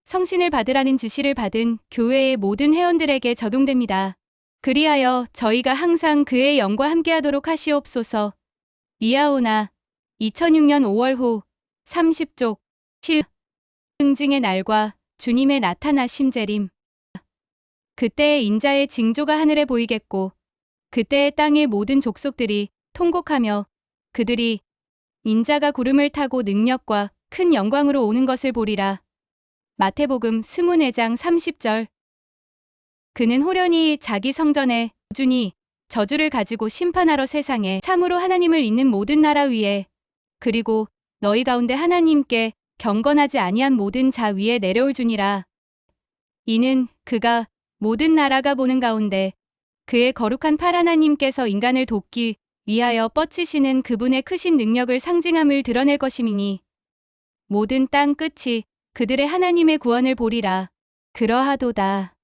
성신을 받으라는 지시를 받은 교회의 모든 회원들에게 적용됩니다. 그리하여 저희가 항상 그의 영과 함께하도록 하시옵소서. 리아오나 2006년 5월 후 30쪽 7 응징의 날과 주님의 나타나심 재림. 그때의 인자의 징조가 하늘에 보이겠고 그때의 땅의 모든 족속들이 통곡하며 그들이 인자가 구름을 타고 능력과 큰 영광으로 오는 것을 보리라. 마태복음 24장 30절. 그는 호련히 자기 성전에 꾸준히 저주를 가지고 심판하러 세상에 참으로 하나님을 잇는 모든 나라 위에 그리고 너희 가운데 하나님께 경건하지 아니한 모든 자 위에 내려올 주니라. 이는 그가 모든 나라가 보는 가운데 그의 거룩한 팔 하나님께서 인간을 돕기 위하여 뻗치시는 그분의 크신 능력을 상징함을 드러낼 것임이니 모든 땅 끝이 그들의 하나님의 구원을 보리라. 그러하도다.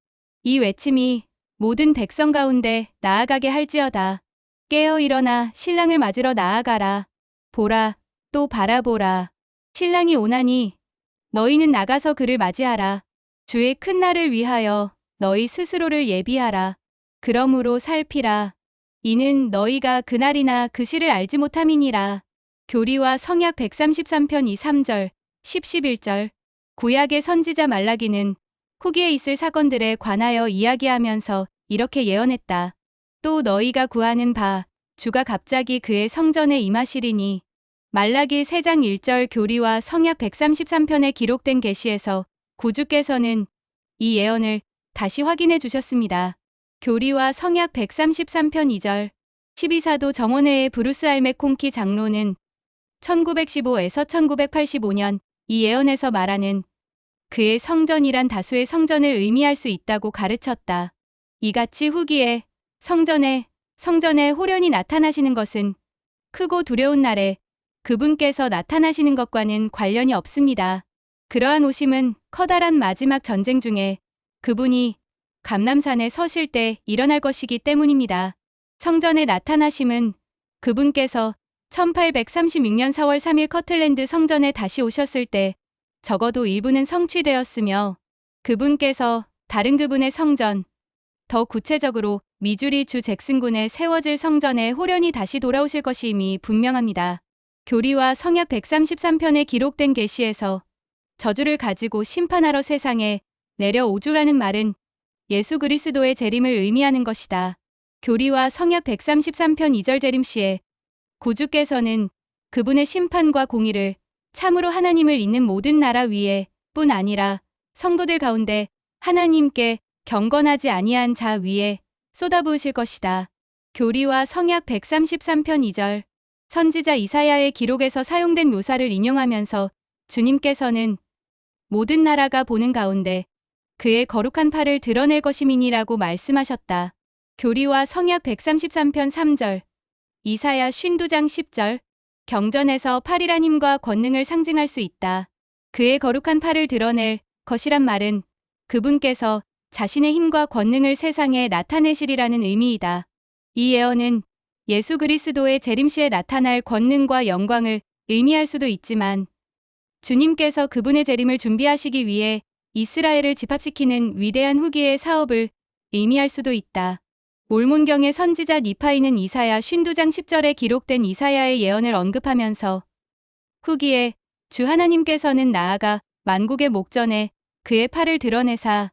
이 외침이 모든 백성 가운데 나아가게 할지어다. 깨어 일어나 신랑을 맞으러 나아가라. 보라, 또 바라보라. 신랑이 오나니 너희는 나가서 그를 맞이하라. 주의 큰 날을 위하여 너희 스스로를 예비하라. 그러므로 살피라. 이는 너희가 그날이나 그 시를 알지 못함이니라. 교리와 성약 133편 2, 3절, 10, 11절. 구약의 선지자 말라기는 후기에 있을 사건들에 관하여 이야기하면서 이렇게 예언했다. 또 너희가 구하는 바 주가 갑자기 그의 성전에 임하시리니. 말라기 3장 1절. 교리와 성약 133편에 기록된 계시에서 구주께서는 이 예언을 다시 확인해 주셨습니다. 교리와 성약 133편 2절. 12사도 정원회의 브루스 알메콩키 장로는 1915에서 1985년 이 예언에서 말하는 그의 성전이란 다수의 성전을 의미할 수 있다고 가르쳤다. 이같이 후기에 성전에 호련히 나타나시는 것은 크고 두려운 날에 그분께서 나타나시는 것과는 관련이 없습니다. 그러한 오심은 커다란 마지막 전쟁 중에 그분이 감람산에 서실 때 일어날 것이기 때문입니다. 성전에 나타나심은 그분께서 1836년 4월 3일 커틀랜드 성전에 다시 오셨을 때 적어도 일부는 성취되었으며 그분께서 다른 그분의 성전, 더 구체적으로 미주리 주 잭슨군에 세워질 성전에 호련히 다시 돌아오실 것이 이미 분명합니다. 교리와 성약 133편에 기록된 계시에서 저주를 가지고 심판하러 세상에 내려오주라는 말은 예수 그리스도의 재림을 의미하는 것이다. 교리와 성약 133편 2절 재림시에 구주께서는 그분의 심판과 공의를 참으로 하나님을 잇는 모든 나라 위에 뿐 아니라 성도들 가운데 하나님께 경건하지 아니한 자 위에 쏟아부으실 것이다. 교리와 성약 133편 2절. 선지자 이사야의 기록에서 사용된 묘사를 인용하면서 주님께서는 모든 나라가 보는 가운데 그의 거룩한 팔을 드러낼 것임이니라고 말씀하셨다. 교리와 성약 133편 3절. 이사야 52장 10절. 경전에서 팔이란 힘과 권능을 상징할 수 있다. 그의 거룩한 팔을 드러낼 것이란 말은 그분께서 자신의 힘과 권능을 세상에 나타내시리라는 의미이다. 이 예언은 예수 그리스도의 재림시에 나타날 권능과 영광을 의미할 수도 있지만 주님께서 그분의 재림을 준비하시기 위해 이스라엘을 집합시키는 위대한 후기의 사업을 의미할 수도 있다. 몰몬경의 선지자 니파이는 이사야 52장 10절에 기록된 이사야의 예언을 언급하면서 후기에 주 하나님께서는 나아가 만국의 목전에 그의 팔을 드러내사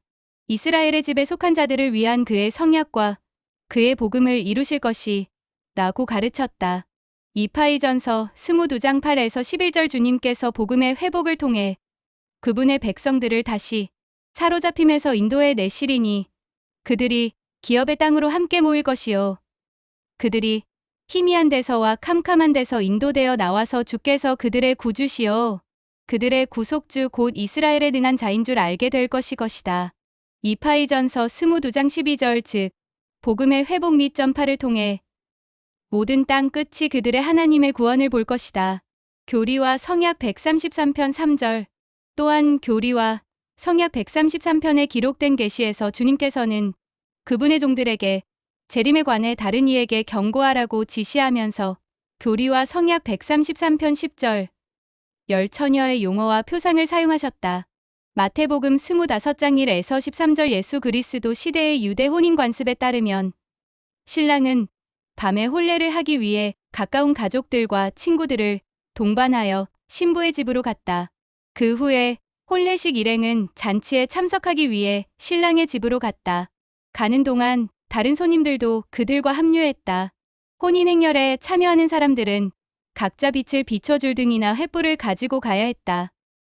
이스라엘의 집에 속한 자들을 위한 그의 성약과 그의 복음을 이루실 것이 라고 가르쳤다. 이파이전서 22장 8에서 11절 주님께서 복음의 회복을 통해 그분의 백성들을 다시 사로잡힘에서 인도해 내시리니 그들이 기업의 땅으로 함께 모일 것이요. 그들이 희미한 데서와 캄캄한 데서 인도되어 나와서 주께서 그들의 구주시요. 그들의 구속주 곧 이스라엘에 능한 자인 줄 알게 될 것이다. 이파이전서 22장 12절 즉 복음의 회복 및 전파를 통해 모든 땅 끝이 그들의 하나님의 구원을 볼 것이다. 교리와 성약 133편 3절 또한 교리와 성약 133편에 기록된 계시에서 주님께서는 그분의 종들에게 재림에 관해 다른 이에게 경고하라고 지시하면서 교리와 성약 133편 10절 열처녀의 용어와 표상을 사용하셨다. 마태복음 25장 1에서 13절 예수 그리스도 시대의 유대 혼인 관습에 따르면 신랑은 밤에 혼례를 하기 위해 가까운 가족들과 친구들을 동반하여 신부의 집으로 갔다. 그 후에 혼례식 일행은 잔치에 참석하기 위해 신랑의 집으로 갔다. 가는 동안 다른 손님들도 그들과 합류했다. 혼인 행렬에 참여하는 사람들은 각자 빛을 비춰줄 등이나 횃불을 가지고 가야 했다.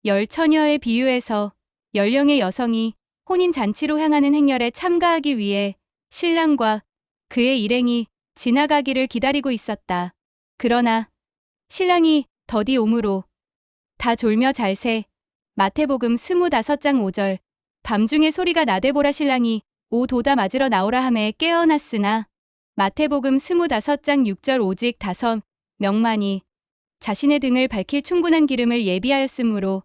열처녀의 비유에서 연령의 여성이 혼인 잔치로 향하는 행렬에 참가하기 위해 신랑과 그의 일행이 지나가기를 기다리고 있었다. 그러나 신랑이 더디 오므로 다 졸며 잘새. 마태복음 25장 5절 밤중에 소리가 나되 보라 신랑이 오 도다 맞으러 나오라 하매 깨어났으나 마태복음 25장 6절 오직 5명만이 자신의 등을 밝힐 충분한 기름을 예비하였으므로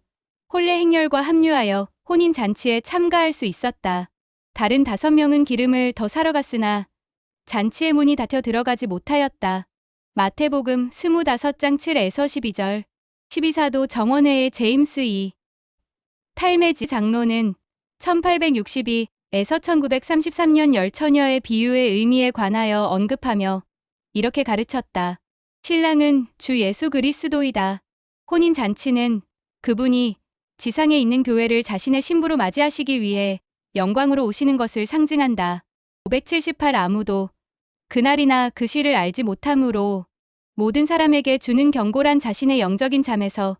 혼례 행렬과 합류하여 혼인 잔치에 참가할 수 있었다. 다른 5명은 기름을 더 사러 갔으나 잔치의 문이 닫혀 들어가지 못하였다. 마태복음 25장 7에서 12절 12사도 정원회의 제임스 2 탈메지 장로는 1862에서 1933년 열처녀의 비유의 의미에 관하여 언급하며 이렇게 가르쳤다. 신랑은 주 예수 그리스도이다. 혼인 잔치는 그분이 지상에 있는 교회를 자신의 신부로 맞이하시기 위해 영광으로 오시는 것을 상징한다. 578 아무도 그날이나 그 시를 알지 못하므로 모든 사람에게 주는 경고란 자신의 영적인 잠에서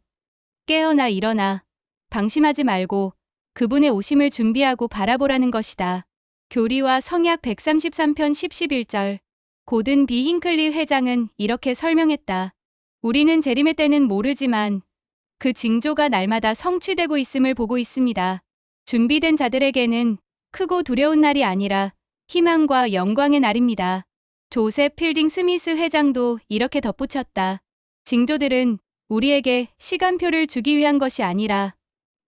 깨어나 일어나 방심하지 말고 그분의 오심을 준비하고 바라보라는 것이다. 교리와 성약 133편 11절 고든 비 힝클리 회장은 이렇게 설명했다. 우리는 재림의 때는 모르지만 그 징조가 날마다 성취되고 있음을 보고 있습니다. 준비된 자들에게는 크고 두려운 날이 아니라 희망과 영광의 날입니다. 조셉 필딩 스미스 회장도 이렇게 덧붙였다. 징조들은 우리에게 시간표를 주기 위한 것이 아니라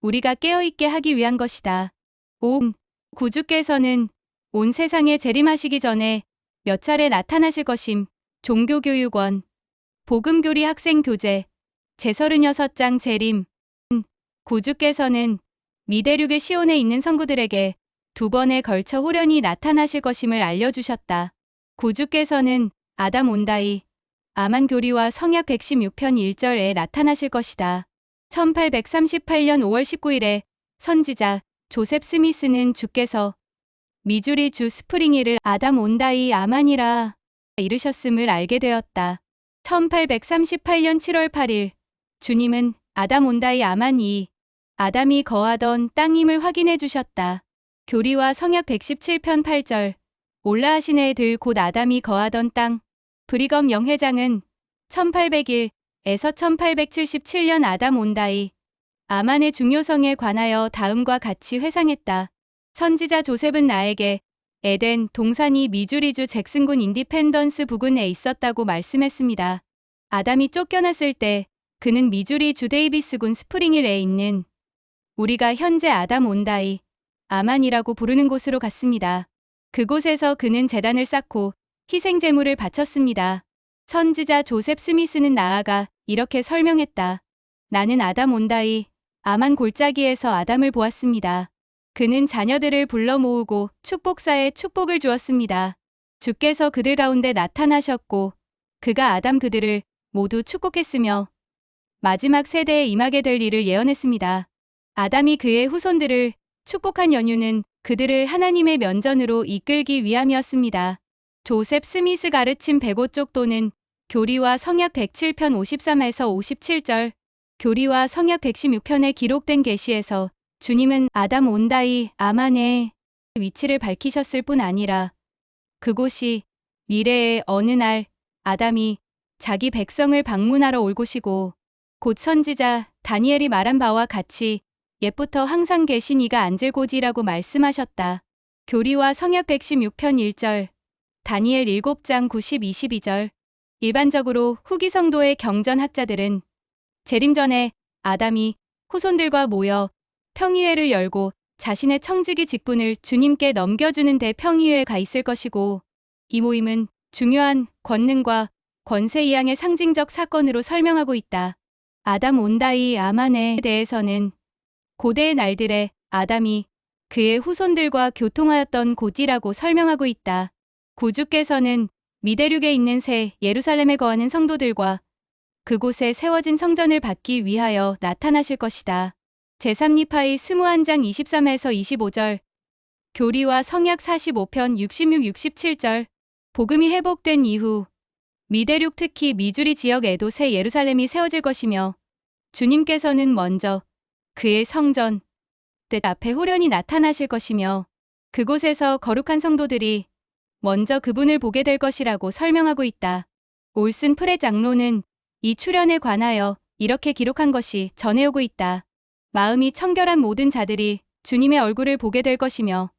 우리가 깨어있게 하기 위한 것이다. 구주께서는 온 세상에 재림하시기 전에 몇 차례 나타나실 것임. 종교교육원 복음교리 학생교재 제36장 재림 구주께서는 미대륙의 시온에 있는 성구들에게 2번에 걸쳐 호련히 나타나실 것임을 알려주셨다. 구주께서는 아담 온다이 아만 교리와 성약 116편 1절에 나타나실 것이다. 1838년 5월 19일에 선지자 조셉 스미스는 주께서 미주리 주 스프링힐을 아담 온다이 아만이라 이르셨음을 알게 되었다. 1838년 7월 8일 주님은 아담 온다이 아만이 아담이 거하던 땅임을 확인해 주셨다. 교리와 성약 117편 8절 올라하신 애들 곧 아담이 거하던 땅 브리검 영회장은 1801에서 1877년 아담 온다이 아만의 중요성에 관하여 다음과 같이 회상했다. 선지자 조셉은 나에게 에덴 동산이 미주리주 잭슨군 인디펜던스 부근에 있었다고 말씀했습니다. 아담이 쫓겨났을 때 그는 미주리 주 데이비스군 스프링힐에 있는 우리가 현재 아담 온다이 아만이라고 부르는 곳으로 갔습니다. 그곳에서 그는 제단을 쌓고 희생 제물을 바쳤습니다. 선지자 조셉 스미스는 나아가 이렇게 설명했다. 나는 아담 온다이 아만 골짜기에서 아담을 보았습니다. 그는 자녀들을 불러 모으고 축복사에 축복을 주었습니다. 주께서 그들 가운데 나타나셨고 그가 아담 그들을 모두 축복했으며 마지막 세대에 임하게 될 일을 예언했습니다. 아담이 그의 후손들을 축복한 연유는 그들을 하나님의 면전으로 이끌기 위함이었습니다. 조셉 스미스 가르침 105쪽 또는 교리와 성약 107편 53에서 57절, 교리와 성약 116편에 기록된 계시에서 주님은 아담 온다이 아만의 위치를 밝히셨을 뿐 아니라 그곳이 미래의 어느 날 아담이 자기 백성을 방문하러 올 곳이고 곧 선지자 다니엘이 말한 바와 같이 옛부터 항상 계신 이가 앉을 곳이라고 말씀하셨다. 교리와 성약 116편 1절, 다니엘 7장 90, 22절. 일반적으로 후기 성도의 경전학자들은 재림 전에 아담이 후손들과 모여 평의회를 열고 자신의 청지기 직분을 주님께 넘겨주는 대평의회가 있을 것이고 이 모임은 중요한 권능과 권세 이양의 상징적 사건으로 설명하고 있다. 아담 온다이 아만에 대해서는 고대의 날들에 아담이 그의 후손들과 교통하였던 곳이라고 설명하고 있다. 구주께서는 미대륙에 있는 새 예루살렘에 거하는 성도들과 그곳에 세워진 성전을 받기 위하여 나타나실 것이다. 제3니파이 21장 23에서 25절, 교리와 성약 45편 66, 67절. 복음이 회복된 이후 미대륙 특히 미주리 지역에도 새 예루살렘이 세워질 것이며 주님께서는 먼저 그의 성전, 뜻 앞에 호련히 나타나실 것이며 그곳에서 거룩한 성도들이 먼저 그분을 보게 될 것이라고 설명하고 있다. 올슨 프레 장로는 이 출현에 관하여 이렇게 기록한 것이 전해오고 있다. 마음이 청결한 모든 자들이 주님의 얼굴을 보게 될 것이며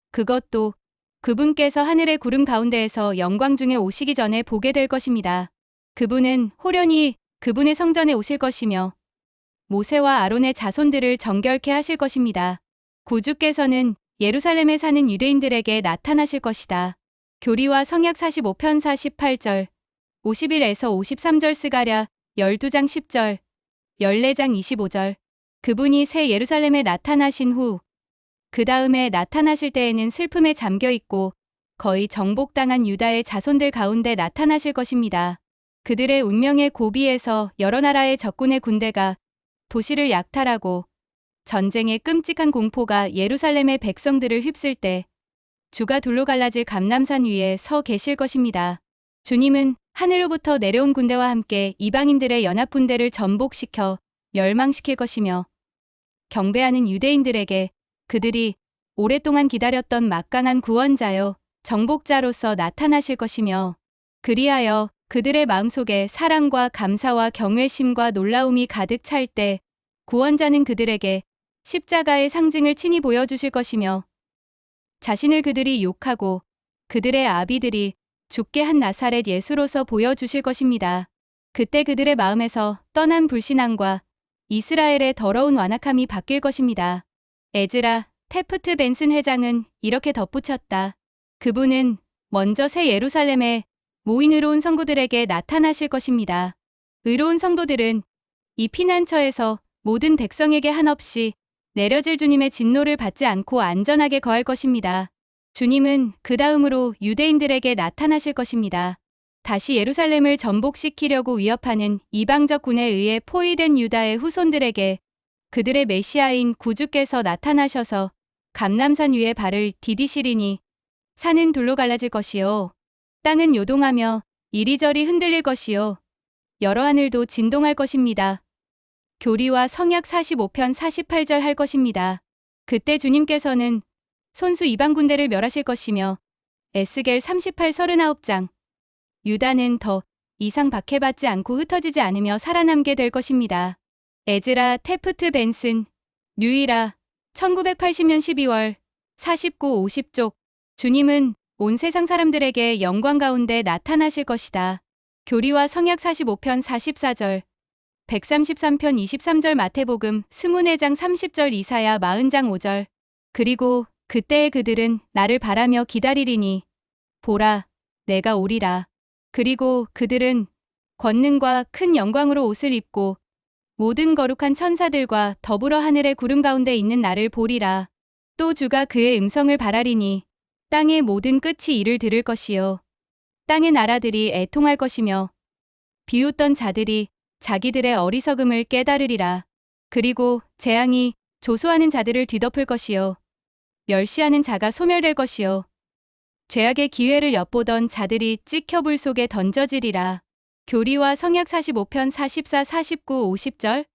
그것도 그분께서 하늘의 구름 가운데에서 영광 중에 오시기 전에 보게 될 것입니다. 그분은 호련히 그분의 성전에 오실 것이며 모세와 아론의 자손들을 정결케 하실 것입니다. 구주께서는 예루살렘에 사는 유대인들에게 나타나실 것이다. 교리와 성약 45편 48절, 51에서 53절 스가랴 12장 10절, 14장 25절. 그분이 새 예루살렘에 나타나신 후 그 다음에 나타나실 때에는 슬픔에 잠겨있고 거의 정복당한 유다의 자손들 가운데 나타나실 것입니다. 그들의 운명의 고비에서 여러 나라의 적군의 군대가 도시를 약탈하고 전쟁의 끔찍한 공포가 예루살렘의 백성들을 휩쓸 때 주가 둘로 갈라질 감람산 위에 서 계실 것입니다. 주님은 하늘로부터 내려온 군대와 함께 이방인들의 연합군대를 전복시켜 멸망시킬 것이며 경배하는 유대인들에게 그들이 오랫동안 기다렸던 막강한 구원자요 정복자로서 나타나실 것이며 그리하여 그들의 마음속에 사랑과 감사와 경외심과 놀라움이 가득 찰 때 구원자는 그들에게 십자가의 상징을 친히 보여주실 것이며 자신을 그들이 욕하고 그들의 아비들이 죽게 한 나사렛 예수로서 보여주실 것입니다. 그때 그들의 마음에서 떠난 불신앙과 이스라엘의 더러운 완악함이 바뀔 것입니다. 에즈라 테프트 벤슨 회장은 이렇게 덧붙였다. 그분은 먼저 새 예루살렘에 모인 의로운 성도들에게 나타나실 것입니다. 의로운 성도들은 이 피난처에서 모든 백성에게 한없이 내려질 주님의 진노를 받지 않고 안전하게 거할 것입니다. 주님은 그 다음으로 유대인들에게 나타나실 것입니다. 다시 예루살렘을 전복시키려고 위협하는 이방적 군에 의해 포위된 유다의 후손들에게 그들의 메시아인 구주께서 나타나셔서 감람산 위에 발을 디디시리니 산은 둘로 갈라질 것이요 땅은 요동하며 이리저리 흔들릴 것이요 여러 하늘도 진동할 것입니다. 교리와 성약 45편 48절 할 것입니다. 그때 주님께서는 손수 이방 군대를 멸하실 것이며 에스겔 38 39장 유다는 더 이상 박해받지 않고 흩어지지 않으며 살아남게 될 것입니다. 에즈라 테프트 벤슨 뉴이라 1980년 12월 49, 50쪽 주님은 온 세상 사람들에게 영광 가운데 나타나실 것이다. 교리와 성약 45편 44절 133편 23절 마태복음 24장 30절 이사야 40장 5절 그리고 그때에 그들은 나를 바라며 기다리리니 보라 내가 오리라. 그리고 그들은 권능과 큰 영광으로 옷을 입고 모든 거룩한 천사들과 더불어 하늘의 구름 가운데 있는 나를 보리라. 또 주가 그의 음성을 바라리니 땅의 모든 끝이 이를 들을 것이요 땅의 나라들이 애통할 것이며 비웃던 자들이 자기들의 어리석음을 깨달으리라. 그리고 재앙이 조소하는 자들을 뒤덮을 것이요 멸시하는 자가 소멸될 것이요 죄악의 기회를 엿보던 자들이 찍혀 불 속에 던져지리라. 교리와 성약 45편 44, 49, 50절.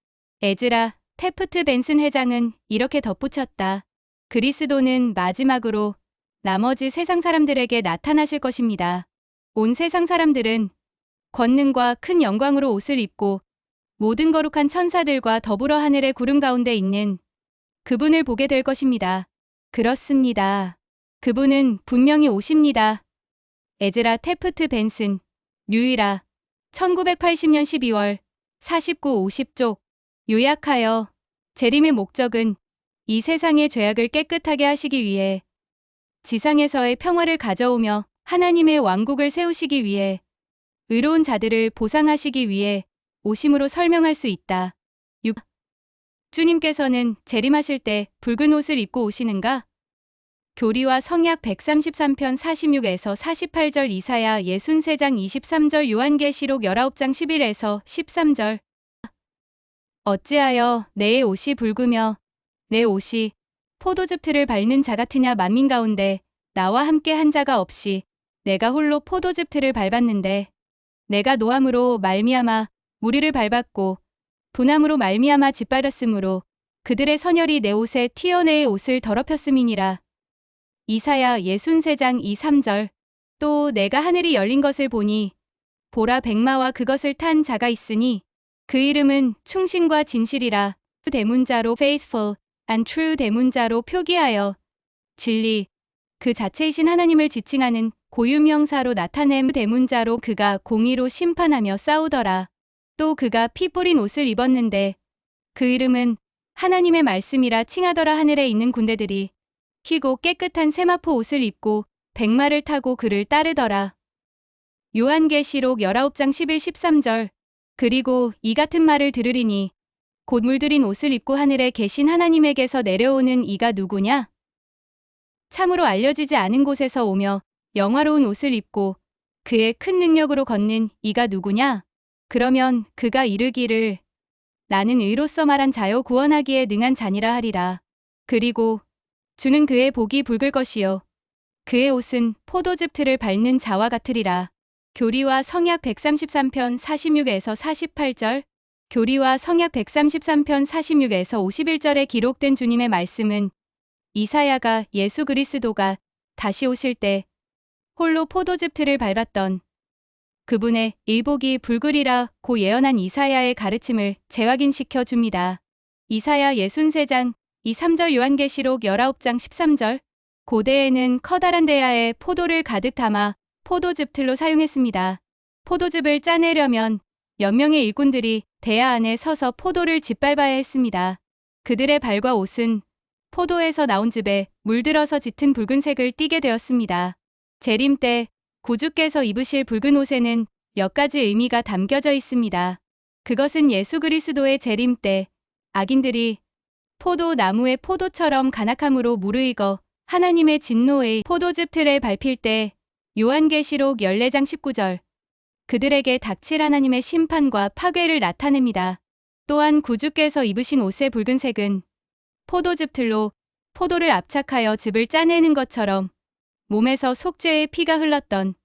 에즈라, 테프트 벤슨 회장은 이렇게 덧붙였다. 그리스도는 마지막으로 나머지 세상 사람들에게 나타나실 것입니다. 온 세상 사람들은 권능과 큰 영광으로 옷을 입고 모든 거룩한 천사들과 더불어 하늘의 구름 가운데 있는 그분을 보게 될 것입니다. 그렇습니다. 그분은 분명히 오십니다. 에즈라 테프트 벤슨, 뉴이라, 1980년 12월 49, 50쪽. 요약하여 재림의 목적은 이 세상의 죄악을 깨끗하게 하시기 위해 지상에서의 평화를 가져오며 하나님의 왕국을 세우시기 위해 의로운 자들을 보상하시기 위해 오심으로 설명할 수 있다. 6. 주님께서는 재림하실 때 붉은 옷을 입고 오시는가? 교리와 성약 133편 46에서 48절 이사야 63장 23절 요한계시록 19장 11에서 13절. 어찌하여 내 옷이 붉으며 내 옷이 포도즙 틀을 밟는 자 같으냐. 만민 가운데 나와 함께 한 자가 없이 내가 홀로 포도즙 틀을 밟았는데 내가 노함으로 말미암아 무리를 밟았고 분함으로 말미암아 짓밟았으므로 그들의 선혈이 내 옷에 튀어 내 옷을 더럽혔음이니라. 이사야 63장 2, 3절. 또 내가 하늘이 열린 것을 보니 보라 백마와 그것을 탄 자가 있으니 그 이름은 충신과 진실이라. 대문자로 faithful and true 대문자로 표기하여 진리 그 자체이신 하나님을 지칭하는 고유명사로 나타냄 대문자로 그가 공의로 심판하며 싸우더라. 또 그가 피 뿌린 옷을 입었는데 그 이름은 하나님의 말씀이라 칭하더라. 하늘에 있는 군대들이 희고 깨끗한 세마포 옷을 입고 백마를 타고 그를 따르더라. 요한계시록 19장 11, 13절. 그리고 이 같은 말을 들으리니 곧 물들인 옷을 입고 하늘에 계신 하나님에게서 내려오는 이가 누구냐? 참으로 알려지지 않은 곳에서 오며 영화로운 옷을 입고 그의 큰 능력으로 걷는 이가 누구냐? 그러면 그가 이르기를 나는 의로서 말한 자요 구원하기에 능한 자니라 하리라. 그리고 주는 그의 복이 붉을 것이요 그의 옷은 포도즙 틀을 밟는 자와 같으리라. 교리와 성약 133편 46에서 48절. 교리와 성약 133편 46에서 51절에 기록된 주님의 말씀은 이사야가 예수 그리스도가 다시 오실 때 홀로 포도즙 틀을 밟았던 그분의 일복이 붉으리라 고 예언한 이사야의 가르침을 재확인시켜 줍니다. 이사야 63장 2, 3절 요한계시록 19장 13절. 고대에는 커다란 대야에 포도를 가득 담아 포도즙 틀로 사용했습니다. 포도즙을 짜내려면 몇 명의 일꾼들이 대야 안에 서서 포도를 짓밟아야 했습니다. 그들의 발과 옷은 포도에서 나온 즙에 물들어서 짙은 붉은색을 띠게 되었습니다. 재림 때 구주께서 입으실 붉은 옷에는 몇 가지 의미가 담겨져 있습니다. 그것은 예수 그리스도의 재림 때 악인들이 포도나무의 포도처럼 간악함으로 무르익어 하나님의 진노의 포도즙 틀에 밟힐 때 요한계시록 14장 19절. 그들에게 닥칠 하나님의 심판과 파괴를 나타냅니다. 또한 구주께서 입으신 옷의 붉은색은 포도즙 틀로 포도를 압착하여 즙을 짜내는 것처럼 몸에서 속죄의 피가 흘렀던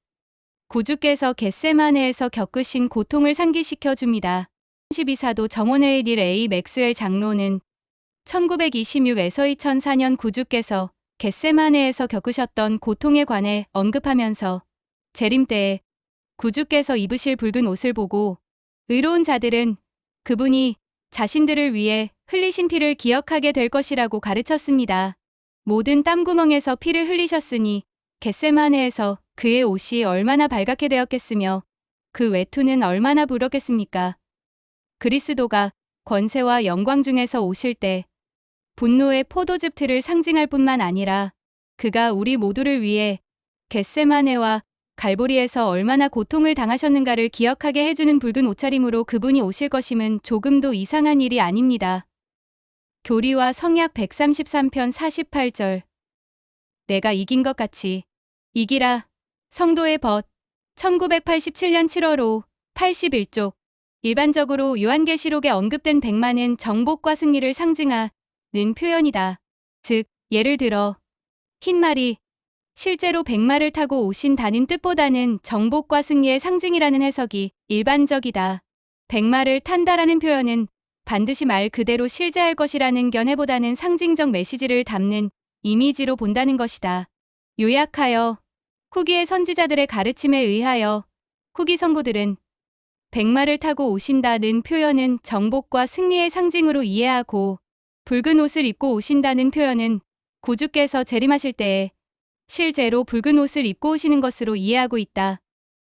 구주께서 겟세마네에서 겪으신 고통을 상기시켜 줍니다. 12사도 정원회의 닐 A. 맥스웰 장로는 1926에서 2004년 구주께서 겟세마네에서 겪으셨던 고통에 관해 언급하면서 재림 때에 구주께서 입으실 붉은 옷을 보고 의로운 자들은 그분이 자신들을 위해 흘리신 피를 기억하게 될 것이라고 가르쳤습니다. 모든 땀구멍에서 피를 흘리셨으니 겟세마네에서 그의 옷이 얼마나 발갛게 되었겠으며 그 외투는 얼마나 부럽겠습니까? 그리스도가 권세와 영광 중에서 오실 때 분노의 포도즙 틀을 상징할 뿐만 아니라 그가 우리 모두를 위해 겟세마네와 갈보리에서 얼마나 고통을 당하셨는가를 기억하게 해주는 붉은 옷차림으로 그분이 오실 것임은 조금도 이상한 일이 아닙니다. 교리와 성약 133편 48절. 내가 이긴 것 같이 이기라. 성도의 벗. 1987년 7월 5, 81쪽. 일반적으로 요한계시록에 언급된 백마는 정복과 승리를 상징하는 표현이다. 즉, 예를 들어 흰말이 실제로 백마를 타고 오신다는 뜻보다는 정복과 승리의 상징이라는 해석이 일반적이다. 백마를 탄다라는 표현은 반드시 말 그대로 실제할 것이라는 견해보다는 상징적 메시지를 담는 이미지로 본다는 것이다. 요약하여 후기의 선지자들의 가르침에 의하여 후기 성도들은 백마를 타고 오신다는 표현은 정복과 승리의 상징으로 이해하고 붉은 옷을 입고 오신다는 표현은 구주께서 재림하실 때에 실제로 붉은 옷을 입고 오시는 것으로 이해하고 있다.